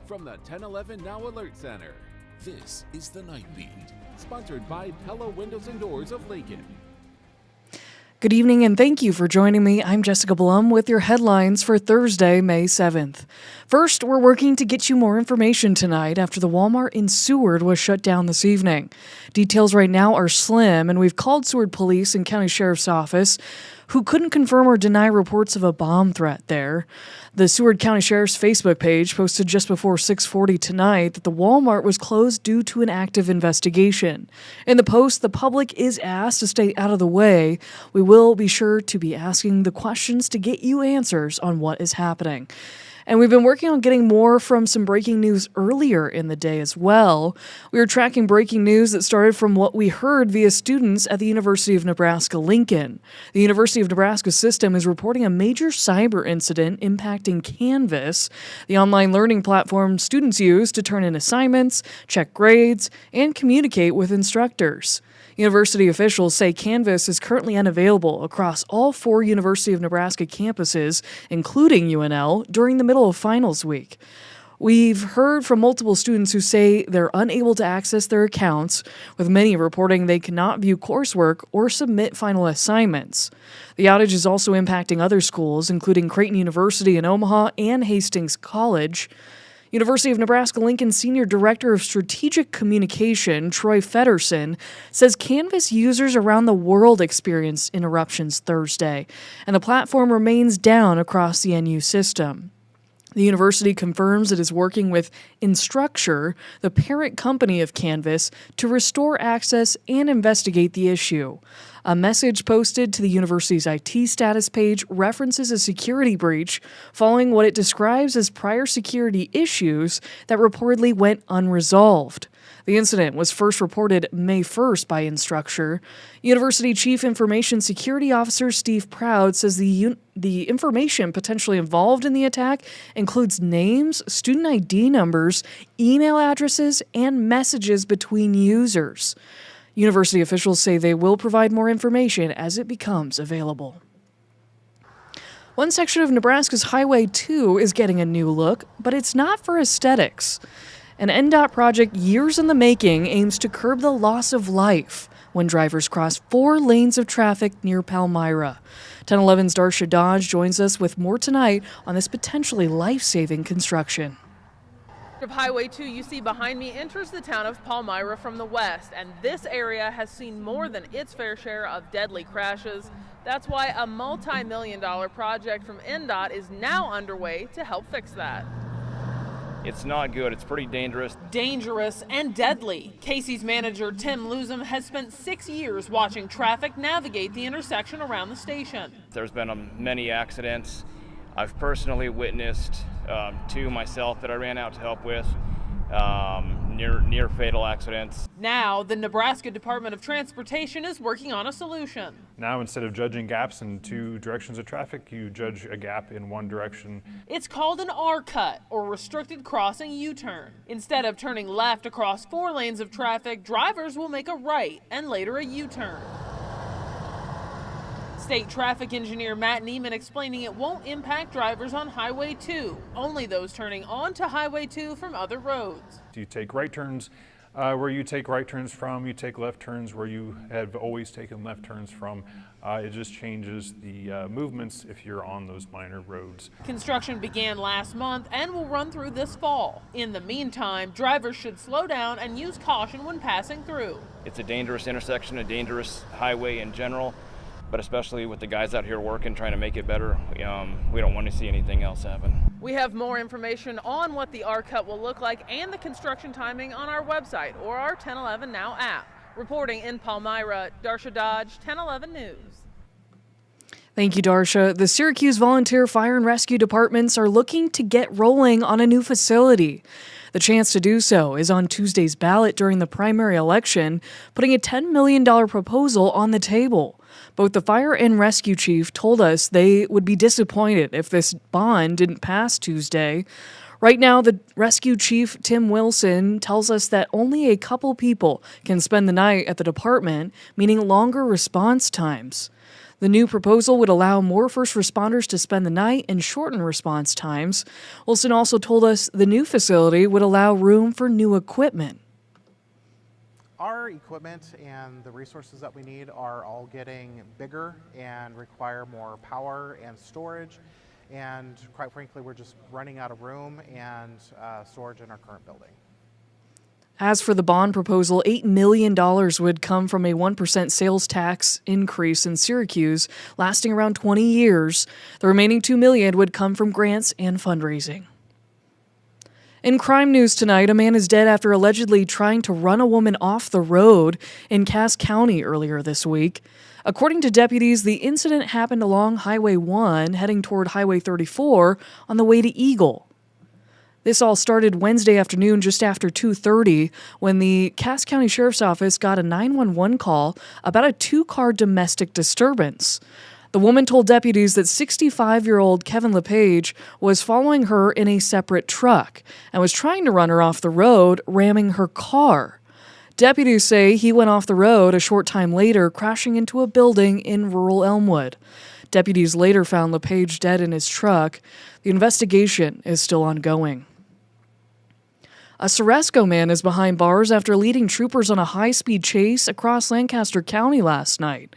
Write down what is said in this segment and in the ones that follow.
From the 1011 Now Alert Center, this is the Night Beat, sponsored by Pella Windows and Doors of Lincoln. Good evening and thank you for joining me. I'm Jessica Blum with your headlines for Thursday, May 7th. First, we're working to get you more information tonight after the Walmart in Seward was shut down this evening. Details right now are slim, and we've called Seward Police and County Sheriff's Office, who couldn't confirm or deny reports of a bomb threat there. The Seward County Sheriff's Facebook page posted just before 6:40 tonight that the Walmart was closed due to an active investigation. In the post, the public is asked to stay out of the way. We will be sure to be asking the questions to get you answers on what is happening. And we've been working on getting more from some breaking news earlier in the day as well. We are tracking breaking news that started from what we heard via students at the University of Nebraska-Lincoln. The University of Nebraska system is reporting a major cyber incident impacting Canvas, the online learning platform students use to turn in assignments, check grades, and communicate with instructors. University officials say Canvas is currently unavailable across all 4 University of Nebraska campuses, including UNL, during the middle of finals week. We've heard from multiple students who say they're unable to access their accounts, with many reporting they cannot view coursework or submit final assignments. The outage is also impacting other schools, including Creighton University in Omaha and Hastings College. University of Nebraska-Lincoln Senior Director of Strategic Communication, Troy Feddersen, says Canvas users around the world experienced interruptions Thursday, and the platform remains down across the NU system. The university confirms it is working with Instructure, the parent company of Canvas, to restore access and investigate the issue. A message posted to the university's IT status page references a security breach following what it describes as prior security issues that reportedly went unresolved. The incident was first reported May 1st by Instructure. University Chief Information Security Officer Steve Proud says the information potentially involved in the attack includes names, student ID numbers, email addresses, and messages between users. University officials say they will provide more information as it becomes available. One section of Nebraska's Highway 2 is getting a new look, but it's not for aesthetics. An NDOT project years in the making aims to curb the loss of life when drivers cross 4 lanes of traffic near Palmyra. 1011's Darsha Dodge joins us with more tonight on this potentially life-saving construction. Of Highway 2 you see behind me enters the town of Palmyra from the west, and this area has seen more than its fair share of deadly crashes. That's why a multi-million-dollar project from NDOT is now underway to help fix that. It's not good. It's pretty dangerous. Dangerous and deadly. Casey's manager, Tim Luzum, has spent 6 years watching traffic navigate the intersection around the station. There's been many accidents. I've personally witnessed 2 myself that I ran out to help with, near fatal accidents. Now, the Nebraska Department of Transportation is working on a solution. Now, instead of judging gaps in 2 directions of traffic, you judge a gap in 1 direction. It's called an R-cut, or restricted crossing U-turn. Instead of turning left across 4 lanes of traffic, drivers will make a right and later a U-turn. State traffic engineer Matt Neiman explaining it won't impact drivers on Highway 2, only those turning onto Highway 2 from other roads. You take right turns where you take right turns from, you take left turns where you have always taken left turns from. It just changes the movements if you're on those minor roads. Construction began last month and will run through this fall. In the meantime, drivers should slow down and use caution when passing through. It's a dangerous intersection, a dangerous highway in general, but especially with the guys out here working, trying to make it better, we don't want to see anything else happen. We have more information on what the R-cut will look like and the construction timing on our website or our 1011 Now app. Reporting in Palmyra, Darsha Dodge, 1011 News. Thank you, Darsha. The Syracuse Volunteer Fire and Rescue Departments are looking to get rolling on a new facility. The chance to do so is on Tuesday's ballot during the primary election, putting a $10 million proposal on the table. Both the fire and rescue chief told us they would be disappointed if this bond didn't pass Tuesday. Right now, the rescue chief, Tim Wilson, tells us that only a couple people can spend the night at the department, meaning longer response times. The new proposal would allow more first responders to spend the night and shorten response times. Wilson also told us the new facility would allow room for new equipment. Our equipment and the resources that we need are all getting bigger and require more power and storage. And quite frankly, we're just running out of room and storage in our current building. As for the bond proposal, $8 million would come from a 1% sales tax increase in Syracuse, lasting around 20 years. The remaining $2 million would come from grants and fundraising. In crime news tonight, a man is dead after allegedly trying to run a woman off the road in Cass County earlier this week. According to deputies, the incident happened along Highway 1, heading toward Highway 34 on the way to Eagle. This all started Wednesday afternoon just after 2:30 when the Cass County Sheriff's Office got a 911 call about a two-car domestic disturbance. The woman told deputies that 65-year-old Kevin LePage was following her in a separate truck and was trying to run her off the road, ramming her car. Deputies say he went off the road a short time later, crashing into a building in rural Elmwood. Deputies later found LePage dead in his truck. The investigation is still ongoing. A Ceresco man is behind bars after leading troopers on a high-speed chase across Lancaster County last night.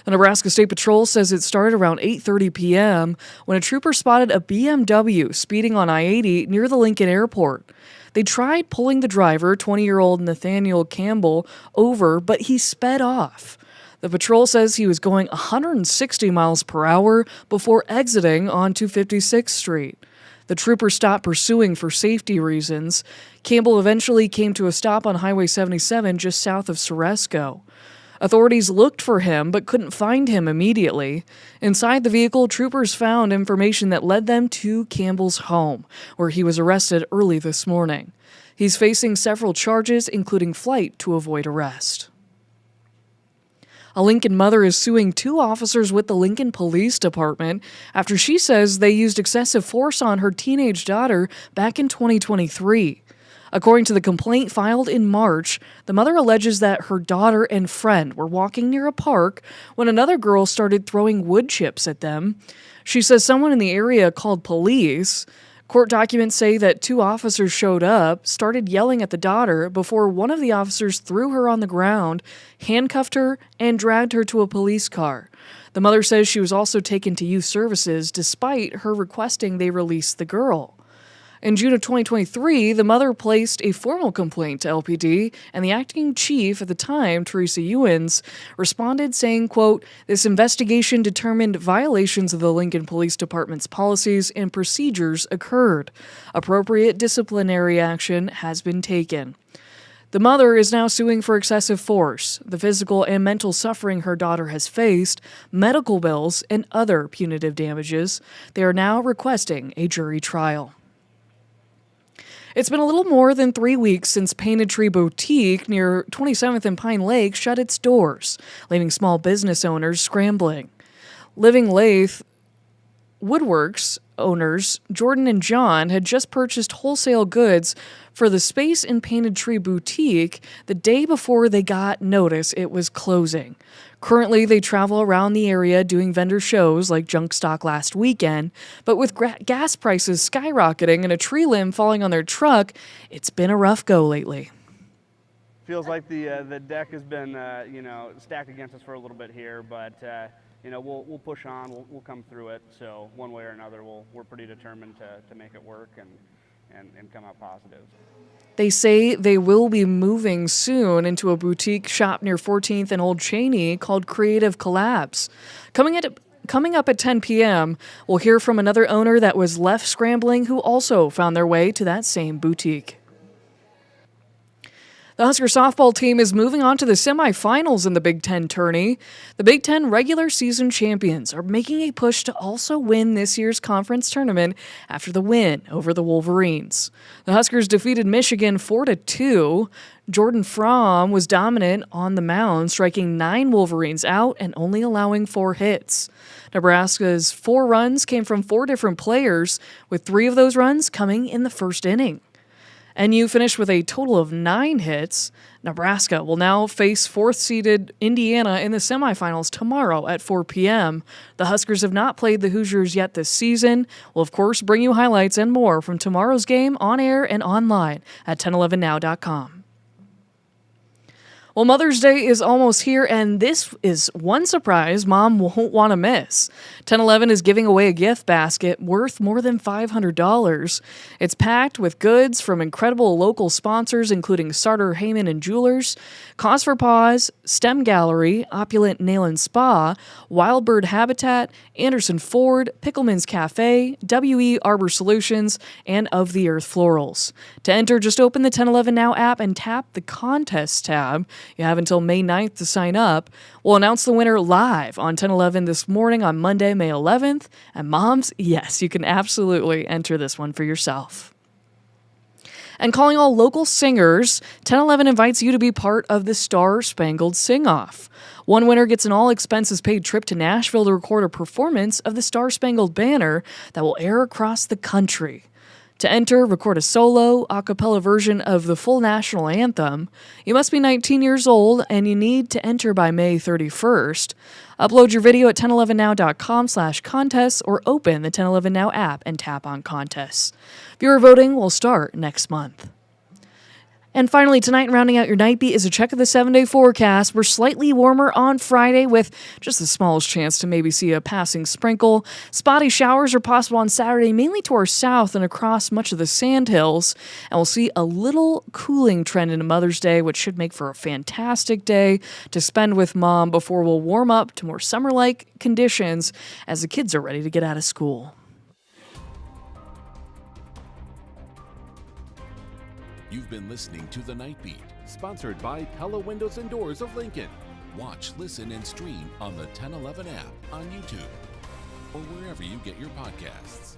The Nebraska State Patrol says it started around 8:30 p.m. when a trooper spotted a BMW speeding on I-80 near the Lincoln Airport. They tried pulling the driver, 20-year-old Nathaniel Campbell, over, but he sped off. The patrol says he was going 160 miles per hour before exiting onto 56th Street. The trooper stopped pursuing for safety reasons. Campbell eventually came to a stop on Highway 77 just south of Ceresco. Authorities looked for him but couldn't find him immediately. Inside the vehicle, troopers found information that led them to Campbell's home, where he was arrested early this morning. He's facing several charges, including flight to avoid arrest. A Lincoln mother is suing two officers with the Lincoln Police Department after she says they used excessive force on her teenage daughter back in 2023. According to the complaint filed in March, the mother alleges that her daughter and friend were walking near a park when another girl started throwing wood chips at them. She says someone in the area called police. Court documents say that two officers showed up, started yelling at the daughter before one of the officers threw her on the ground, handcuffed her, and dragged her to a police car. The mother says she was also taken to youth services despite her requesting they release the girl. In June of 2023, the mother placed a formal complaint to LPD, and the acting chief at the time, Teresa Ewens, responded saying, quote, "This investigation determined violations of the Lincoln Police Department's policies and procedures occurred. Appropriate disciplinary action has been taken." The mother is now suing for excessive force, the physical and mental suffering her daughter has faced, medical bills, and other punitive damages. They are now requesting a jury trial. It's been a little more than 3 weeks since Painted Tree Boutique near 27th and Pine Lake shut its doors, leaving small business owners scrambling. Living Lathe Woodworks owners Jordan and John had just purchased wholesale goods for the space in Painted Tree Boutique the day before they got notice it was closing. Currently, they travel around the area doing vendor shows like Junk Stock last weekend, but with gas prices skyrocketing and a tree limb falling on their truck, it's been a rough go lately. Feels like the deck has been stacked against us for a little bit here, but we'll push on. We'll come through it. So one way or another, we're pretty determined to make it work and come out positive. They say they will be moving soon into a boutique shop near 14th and Old Cheney called Creative Collabs. Coming up at 10 p.m., we'll hear from another owner that was left scrambling who also found their way to that same boutique. The Husker softball team is moving on to the semifinals in the Big Ten tourney. The Big Ten regular season champions are making a push to also win this year's conference tournament after the win over the Wolverines. The Huskers defeated Michigan 4-2. Jordan Fromm was dominant on the mound, striking 9 Wolverines out and only allowing 4 hits. Nebraska's 4 runs came from 4 different players, with 3 of those runs coming in the first inning. NU finished with a total of 9 hits. Nebraska will now face 4th-seeded Indiana in the semifinals tomorrow at 4 p.m. The Huskers have not played the Hoosiers yet this season. We'll, of course, bring you highlights and more from tomorrow's game on air and online at 1011now.com. Well, Mother's Day is almost here, and this is one surprise Mom won't want to miss. 1011 is giving away a gift basket worth more than $500. It's packed with goods from incredible local sponsors, including Sartor Heyman & Jewelers, Cause for Paws, STEM Gallery, Opulent Nail and Spa, Wildbird Habitat, Anderson Ford, Pickleman's Cafe, WE Arbor Solutions, and Of the Earth Florals. To enter, just open the 1011 Now app and tap the Contest tab. You have until May 9th to sign up. We'll announce the winner live on 1011 this morning on Monday, May 11th. And moms, yes, you can absolutely enter this one for yourself. And calling all local singers, 1011 invites you to be part of the Star Spangled Sing-Off. One winner gets an all-expenses-paid trip to Nashville to record a performance of the Star Spangled Banner that will air across the country. To enter, record a solo, a cappella version of the full national anthem. You must be 19 years old, and you need to enter by May 31st. Upload your video at 1011now.com/contests or open the 1011 Now app and tap on contests. Viewer voting will start next month. And finally, tonight, rounding out your night beat is a check of the 7-day forecast. We're slightly warmer on Friday with just the smallest chance to maybe see a passing sprinkle. Spotty showers are possible on Saturday, mainly to our south and across much of the Sandhills. And we'll see a little cooling trend into Mother's Day, which should make for a fantastic day to spend with Mom before we'll warm up to more summer-like conditions as the kids are ready to get out of school. You've been listening to The Night Beat, sponsored by Pella Windows and Doors of Lincoln. Watch, listen, and stream on the 1011 app on YouTube or wherever you get your podcasts.